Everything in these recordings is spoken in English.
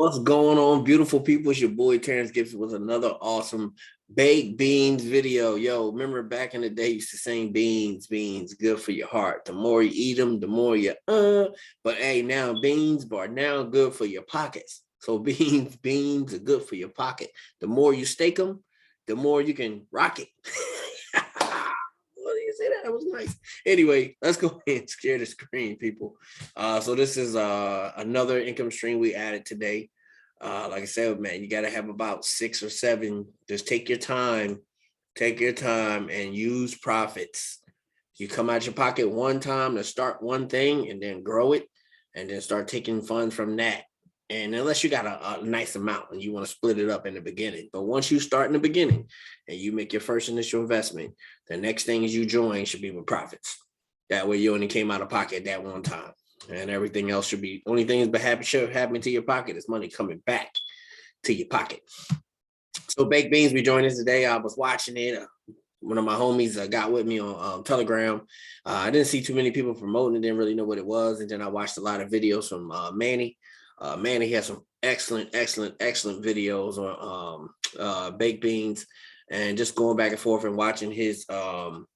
What's going on, beautiful people? It's your boy Terrence Gibson with another awesome baked beans video. Yo, remember back in the day, you used to sing beans, good for your heart. The more you eat them, the more you But hey, now beans are now good for your pockets. So beans are good for your pocket. The more you steak them, the more you can rock it. What do you say that? That was nice. Anyway, let's go ahead and share the screen, people. So this is another income stream we added today. Like I said, man, you got to have about 6 or 7. Just take your time and use profits. You come out your pocket one time to start one thing and then grow it and then start taking funds from that. And unless you got a nice amount and you want to split it up in the beginning. But once you start in the beginning and you make your first initial investment, the next thing you join should be with profits. That way you only came out of pocket that one time. And everything else should be, only thing that should happen to your pocket is money coming back to your pocket. So Baked Beans, we joined us today. I was watching it. One of my homies got with me on Telegram. I didn't see too many people promoting it, didn't really know what it was. And then I watched a lot of videos from Manny. Manny has some excellent videos on Baked Beans, and just going back and forth and watching his awesome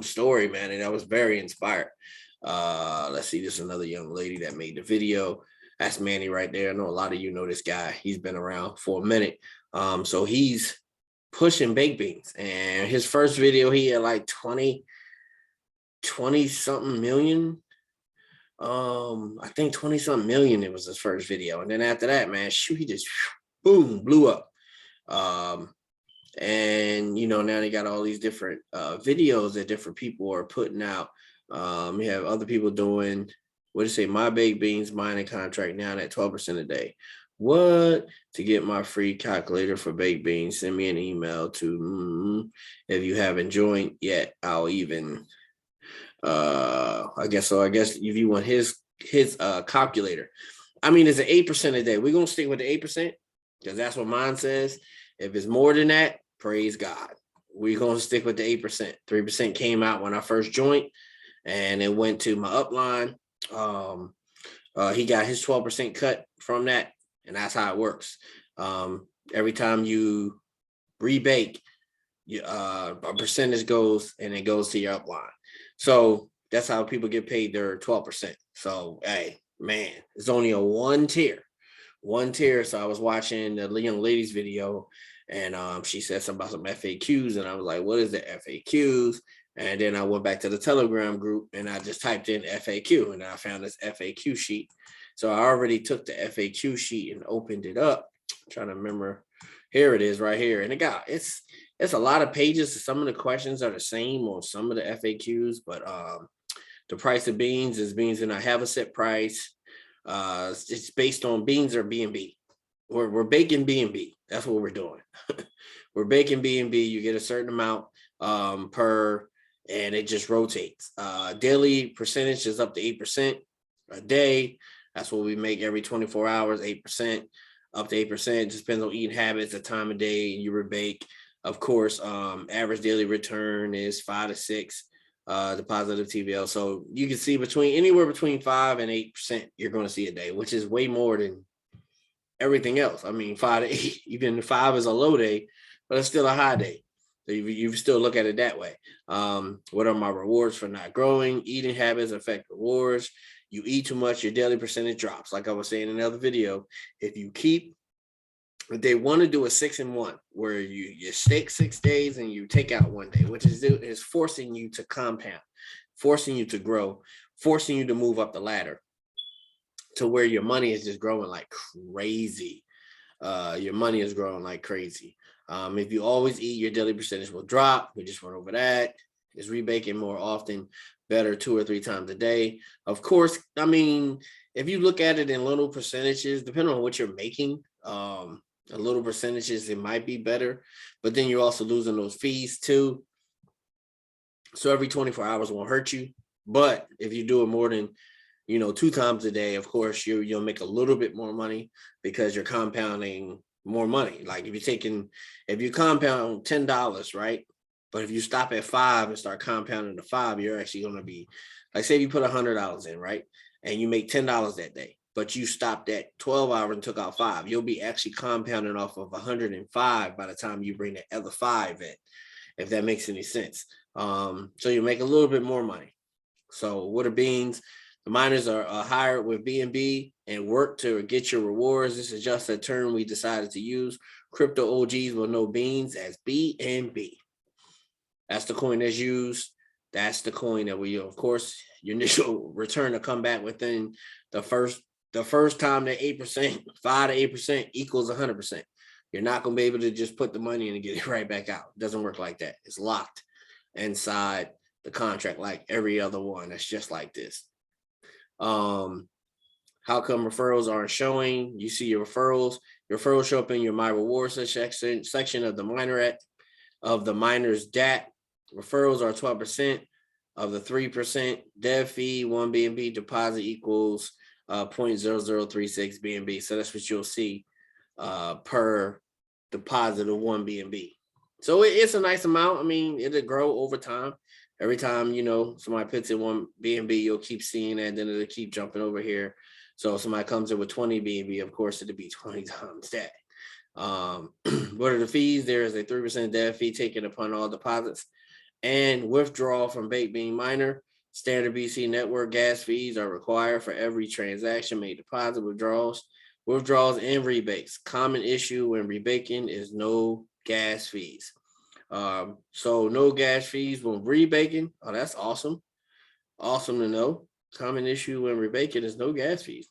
story, man. And I was very inspired. Let's see, this is another young lady that made the video. That's Manny right there. I know a lot of you know this guy. He's been around for a minute. So he's pushing Baked Beans, and his first video, he had like 20 something million. I think 20 something million. It was his first video. And then after that, man, shoot, he just boom, blew up. And you know, now they got all these different videos that different people are putting out. We have other people doing, what do you say, my baked beans mining contract now at 12% a day. What? To get my free calculator for baked beans, send me an email to if you haven't joined yet. I'll even I guess so. I guess if you want his calculator, I mean, it's an 8% a day. We're gonna stick with the 8% because that's what mine says. If it's more than that, praise God. We're gonna stick with the 8%. 3% came out when I first joined, and it went to my upline. He got his 12% cut from that, and that's how it works. Every time you rebake, a percentage goes, and it goes to your upline. So that's how people get paid their 12%. So, hey, man, it's only a one tier. So I was watching the young lady's video, and she said something about some FAQs, and I was like, what is the FAQs? And then I went back to the Telegram group, and I just typed in FAQ, and I found this FAQ sheet. So I already took the FAQ sheet and opened it up. I'm trying to remember. Here it is right here. And it's a lot of pages. Some of the questions are the same on some of the FAQs, but the price of beans is beans and I have a set price. It's based on beans or B&B. We're baking B&B. That's what we're doing. We're baking B&B. You get a certain amount per, and it just rotates. Daily percentage is up to 8% a day. That's what we make every 24 hours, 8%, up to 8%. It just depends on eating habits, the time of day you rebake. Of course, average daily return is 5 to 6, the positive TVL. So you can see anywhere between 5 and 8% you're going to see a day, which is way more than everything else. I mean, 5 to 8, even 5 is a low day, but it's still a high day. So you still look at it that way. What are my rewards for not growing? Eating habits affect rewards. You eat too much, your daily percentage drops. Like I was saying in another video, if they want to do a 6 and 1 where you stake 6 days and you take out 1 day, which is forcing you to compound, forcing you to grow, forcing you to move up the ladder to where your money is just growing like crazy. Your money is growing like crazy. If you always eat, your daily percentage will drop. We just went over that. Is rebaking more often better 2 or 3 times a day? Of course, I mean, if you look at it in little percentages, depending on what you're making, a little percentages, it might be better, but then you're also losing those fees too. So every 24 hours won't hurt you. But if you do it more than, 2 times a day, of course, you'll make a little bit more money because you're compounding more money. Like if you compound $10, right? But if you stop at 5 and start compounding to 5, you're actually going to be, like, say if you put $100 in, right? And you make $10 that day. but you stopped at 12 hours and took out 5. You'll be actually compounding off of 105 by the time you bring the other 5 in, if that makes any sense. So you make a little bit more money. So what are beans? The miners are hired with BNB and work to get your rewards. This is just a term we decided to use. Crypto OGs will know beans as BNB. That's the coin that's used. That's the coin that we, of course, your initial return to come back within the first time that 8%, 5 to 8% equals 100%. You're not going to be able to just put the money in and get it right back out. It doesn't work like that. It's locked inside the contract like every other one. That's just like this. How come referrals aren't showing? You see your referrals. Your referrals show up in your My Rewards section of the miner's dapp. Referrals are 12% of the 3% dev fee. 1 BNB deposit equals 0.0036 BNB. So that's what you'll see per deposit of 1 BNB. So it's a nice amount. I mean, it'll grow over time. Every time, somebody puts in 1 BNB, you'll keep seeing that, and then it'll keep jumping over here. So if somebody comes in with 20 BNB, of course, it'll be 20 times that. What are the fees? There is a 3% dev fee taken upon all deposits and withdrawal from Baked Bean Miner. Standard BC network gas fees are required for every transaction made. Deposit withdrawals and rebates. Common issue when rebaking is no gas fees. So no gas fees when rebaking. Oh, that's awesome. Awesome to know. Common issue when rebaking is no gas fees.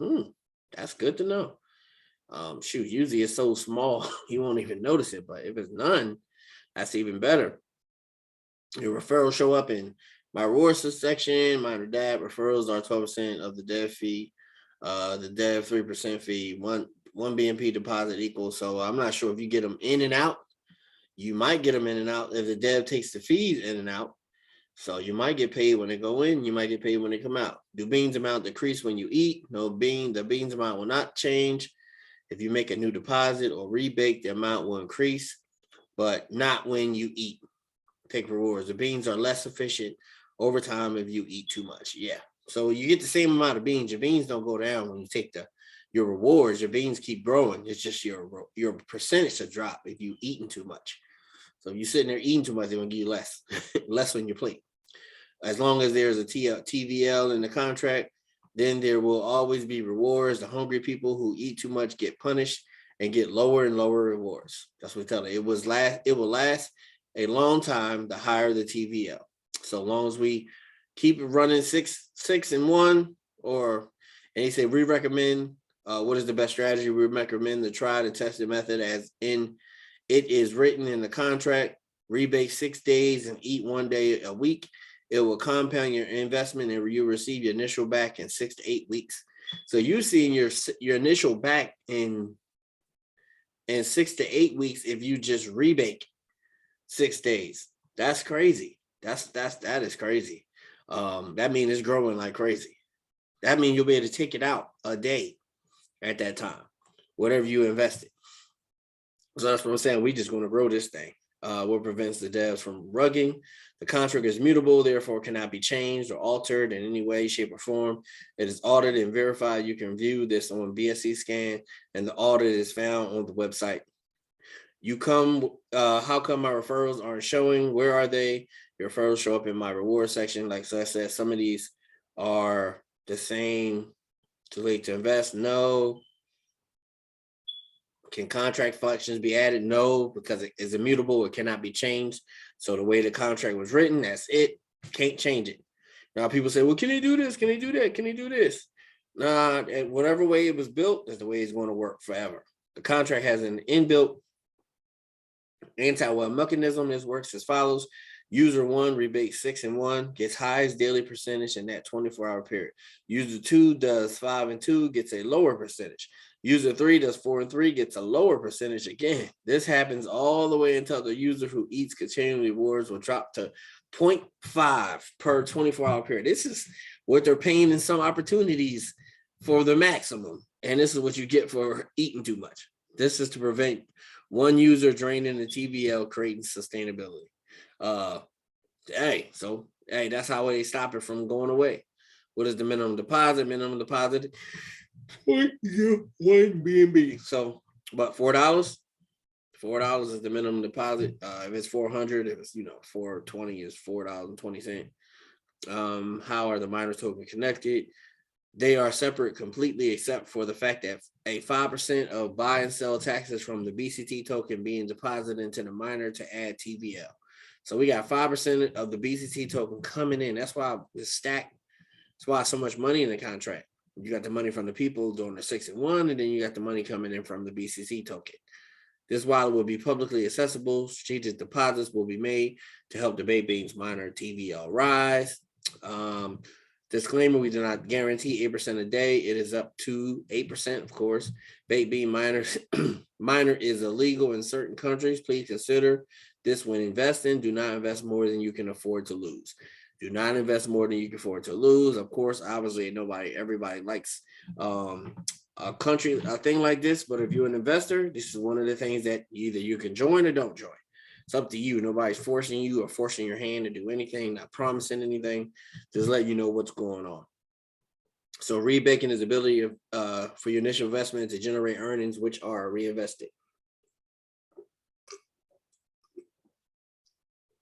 That's good to know. Shoot, usually it's so small you won't even notice it, but if it's none, that's even better. Your referrals show up in my rewards section. Minor dapp referrals are 12% of the dev fee. The dev 3% fee. One BNP deposit equals. So I'm not sure if you get them in and out. You might get them in and out if the dev takes the fees in and out. So you might get paid when they go in. You might get paid when they come out. Do beans amount decrease when you eat? No, the beans amount will not change. If you make a new deposit or rebake, the amount will increase, but not when you eat. Take rewards. The beans are less efficient over time if you eat too much. Yeah. So you get the same amount of beans. Your beans don't go down when you take your rewards. Your beans keep growing. It's just your percentage to drop if you eating too much. So if you're sitting there eating too much, they're going to give you less on your plate. As long as there's a TVL in the contract, then there will always be rewards. The hungry people who eat too much get punished and get lower and lower rewards. That's what we tell it. It will last a long time the higher the TVL. So long as we keep it running 6-1, and they say we recommend what is the best strategy? We recommend the tried and tested method as in it is written in the contract. Rebate 6 days and eat 1 day a week. It will compound your investment and you receive your initial back in 6 to 8 weeks. So you're seeing your initial back in 6 to 8 weeks if you just rebake 6 days. That's crazy. That is crazy. That means it's growing like crazy. That means you'll be able to take it out a day at that time, whatever you invested. So that's what I'm saying. We're just going to grow this thing. What prevents the devs from rugging? The contract is mutable, therefore cannot be changed or altered in any way, shape, or form. It is audited and verified. You can view this on BSC scan, and the audit is found on the website. How come my referrals aren't showing? Where are they? Your referrals show up in my reward section. Like so I said, some of these are the same. Too late to invest? No. Can contract functions be added? No, because it is immutable. It cannot be changed. So the way the contract was written, that's it. Can't change it. Now people say, well, can he do this? Can he do that? Can he do this? Nah, whatever way it was built is the way it's going to work forever. The contract has an inbuilt anti-web mechanism. This works as follows. User 1 rebates 6 and 1, gets highest daily percentage in that 24-hour period. User 2 does 5 and 2, gets a lower percentage. User 3 does 4 and 3, gets a lower percentage again. This happens all the way until the user who eats continually rewards will drop to 0.5 per 24-hour period. This is what they're paying in some opportunities for the maximum. And this is what you get for eating too much. This is to prevent one user draining the TVL, creating sustainability. That's how they stop it from going away. What is the minimum deposit? Minimum deposit 0.01 BNB. So, but $4 is the minimum deposit. If it's 400, if it's 420 is $4.20. How are the miners token connected? They are separate completely, except for the fact that a 5% of buy and sell taxes from the BCT token being deposited into the miner to add TVL. So we got 5% of the BCT token coming in. That's why it's stacked. That's why so much money in the contract. You got the money from the people doing the 6 and 1, and then you got the money coming in from the BCT token. This wallet will be publicly accessible. Strategic deposits will be made to help the Baked Beans miner TVL rise. Disclaimer, we do not guarantee 8% a day. It is up to 8%, of course. Baked Bean miner is illegal in certain countries. Please consider this when investing. Do not invest more than you can afford to lose. Do not invest more than you can afford to lose. Of course, obviously, everybody likes a thing like this, but if you're an investor, this is one of the things that either you can join or don't join. It's up to you. Nobody's forcing you or forcing your hand to do anything, not promising anything, just let you know what's going on. So rebaking is the ability for your initial investment to generate earnings, which are reinvested.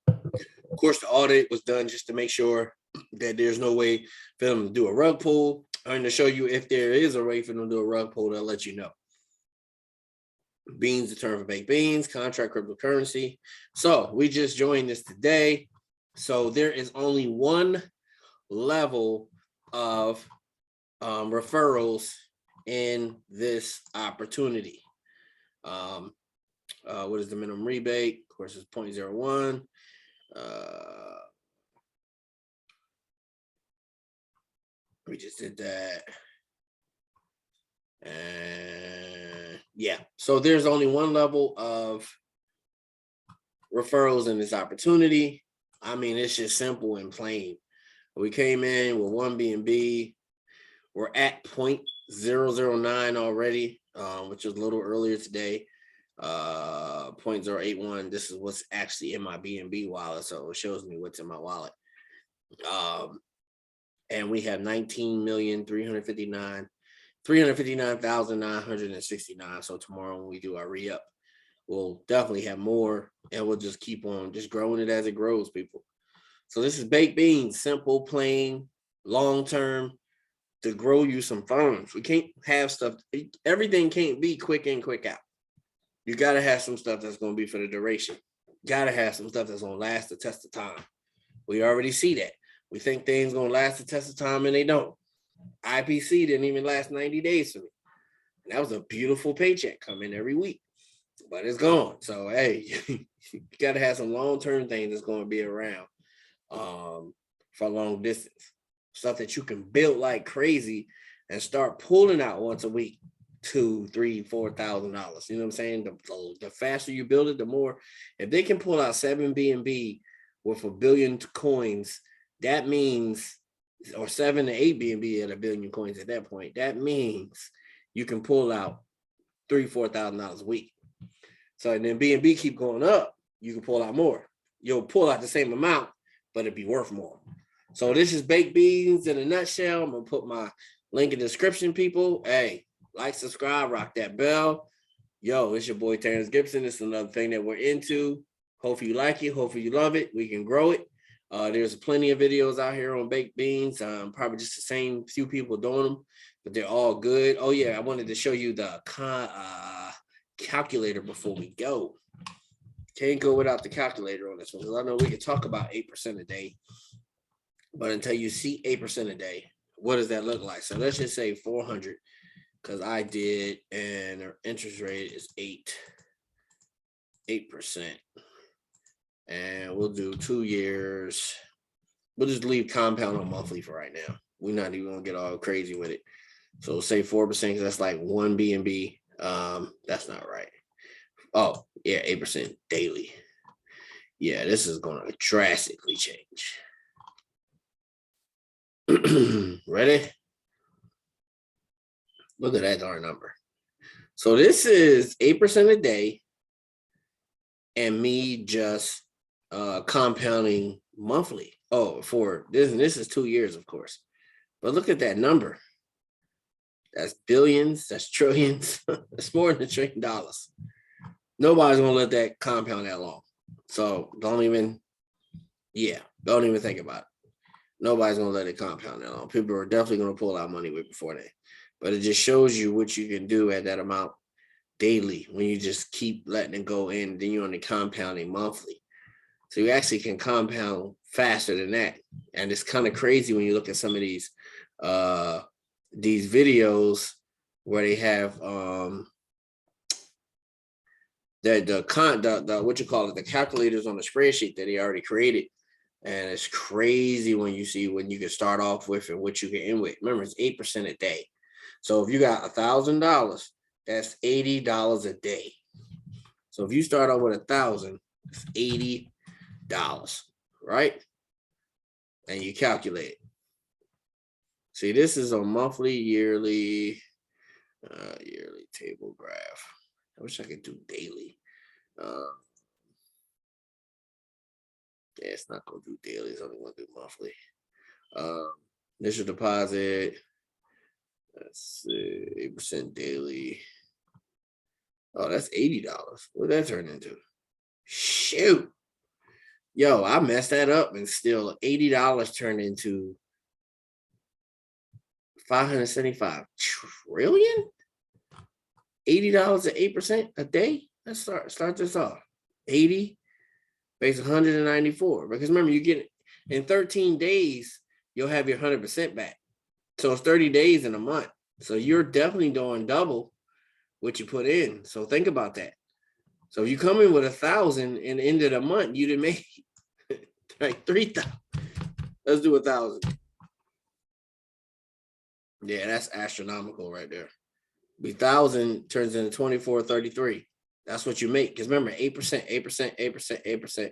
Of course, the audit was done just to make sure that there's no way for them to do a rug pull, and to show you if there is a way for them to do a rug pull, they'll let you know. Beans, the term for baked beans, contract cryptocurrency. So we just joined this today. So there is only one level of referrals in this opportunity. What is the minimum rebate? Of course, it's 0.01. We just did that. And yeah, so there's only one level of referrals in this opportunity. I mean, it's just simple and plain. We came in with 1 BNB. We're at 0.009 already, which was a little earlier today. 0.081. This is what's actually in my BNB wallet, so it shows me what's in my wallet. And we have 359,969. So tomorrow when we do our re-up, we'll definitely have more, and we'll just keep on just growing it as it grows, people. So this is Baked Beans, simple, plain, long-term, to grow you some funds. We can't have stuff, everything can't be quick in, quick out. You got to have some stuff that's going to be for the duration. Got to have some stuff that's going to last the test of time. We already see that. We think things going to last the test of time, and they don't. IPC didn't even last 90 days for me. And that was a beautiful paycheck coming every week, but it's gone. So, hey, you got to have some long-term things that's going to be around for long distance. Stuff that you can build like crazy and start pulling out once a week. $2,000, $3,000, $4,000. You know what I'm saying? The faster you build it, the more. If they can pull out 7 BNB with 1 billion coins, that means, or 7 to 8 BNB at 1 billion coins at that point, that means you can pull out $3,000, $4,000 a week. So, and then BNB keep going up, you can pull out more. You'll pull out the same amount, but it'd be worth more. So this is Baked Beans in a nutshell. I'm gonna put my link in the description, people. Hey, like, subscribe, rock that bell. Yo, it's your boy Terrence Gibson. It's another thing that we're into. Hopefully you like it. Hopefully you love it. We can grow it. There's plenty of videos out here on Baked Beans. Probably just the same few people doing them, but they're all good. Oh yeah, I wanted to show you the calculator before we go. Can't go without the calculator on this one, because I know we can talk about 8% a day, but until you see 8% a day, what does that look like? So let's just say 400, because I did, and our interest rate is 8%. And we'll do 2 years. We'll just leave compound on monthly for right now. We're not even gonna get all crazy with it. So say 4%, because that's like 1 BNB. That's not right. Oh, yeah, 8% daily. Yeah, this is gonna drastically change. Ready? Look at that darn number. So this is 8% a day, and me just compounding monthly. Oh, for this, and this is 2 years, of course. But look at that number. That's billions, that's trillions. It's more than $1 trillion. Nobody's gonna let that compound that long. So don't even think about it. Nobody's gonna let it compound that long. People are definitely gonna pull out money way before that. But it just shows you what you can do at that amount daily when you just keep letting it go in. Then you're on the compounding monthly. So you actually can compound faster than that. And it's kind of crazy when you look at some of these videos where they have the calculators on the spreadsheet that they already created. And it's crazy when you see when you can start off with and what you can end with. Remember, it's 8% a day. So if you got $1,000, that's $80 a day. So if you start off with 1,000, it's $80, right? And you calculate. See, this is a monthly, yearly table graph. I wish I could do daily. Yeah, it's not gonna do daily. It's only gonna do monthly. Initial deposit. That's 8% daily. Oh, that's $80. What did that turn into? Shoot. Yo, I messed that up and still $80 turned into 575 trillion. $80 at 8% a day. Let's start this off. 80 base 194. Because remember, you get in 13 days, you'll have your 100% back. So it's 30 days in a month. So you're definitely doing double what you put in. So think about that. So if you come in with 1,000 and end of the month, you didn't make like 3,000. Let's do 1,000. Yeah, that's astronomical right there. 1,000 turns into 2433. That's what you make. Because remember, 8%, 8%, 8%, 8%,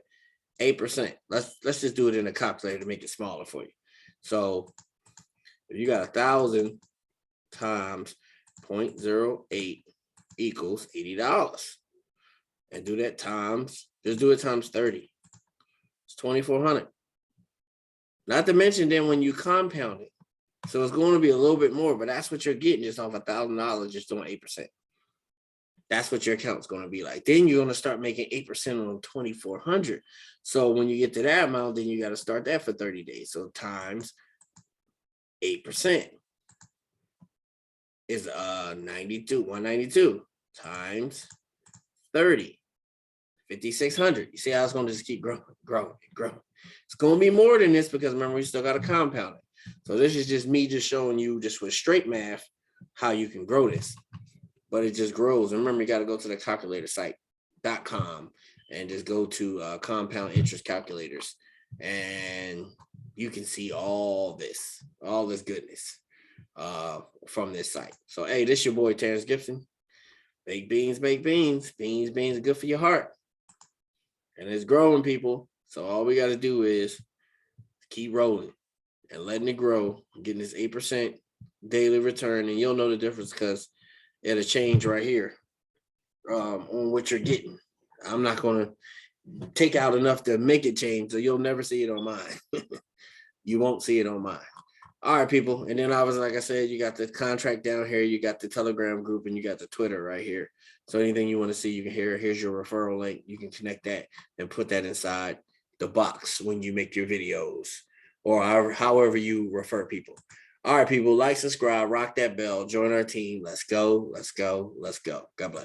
8%. Let's just do it in a calculator to make it smaller for you. So if you got 1,000 times 0.08 equals $80. And do that times, just do it times 30. It's 2,400. Not to mention then when you compound it. So it's going to be a little bit more, but that's what you're getting just off $1,000 just doing 8%. That's what your account's going to be like. Then you're going to start making 8% on 2,400. So when you get to that amount, then you got to start that for 30 days. So times 8% is 192 times 30, 5,600. You see how it's going to just keep growing. It's going to be more than this because remember, we still got to compound it. So this is just me just showing you just with straight math how you can grow this. But it just grows. And remember, you got to go to the calculator site.com and just go to compound interest calculators. And you can see all this goodness from this site. So, hey, this is your boy, Terrence Gibson. Baked beans, baked beans. Beans are good for your heart. And it's growing, people. So all we got to do is keep rolling and letting it grow, getting this 8% daily return. And you'll know the difference because it'll change right here on what you're getting. I'm not going to take out enough to make it change, so you'll never see it on mine. You won't see it on mine. All right, people. And then like I said, you got the contract down here, you got the Telegram group, and you got the Twitter right here. So anything you want to see, you can here's your referral link. You can connect that and put that inside the box when you make your videos or however you refer people. All right, people, like, subscribe, rock that bell, join our team. Let's go. God bless.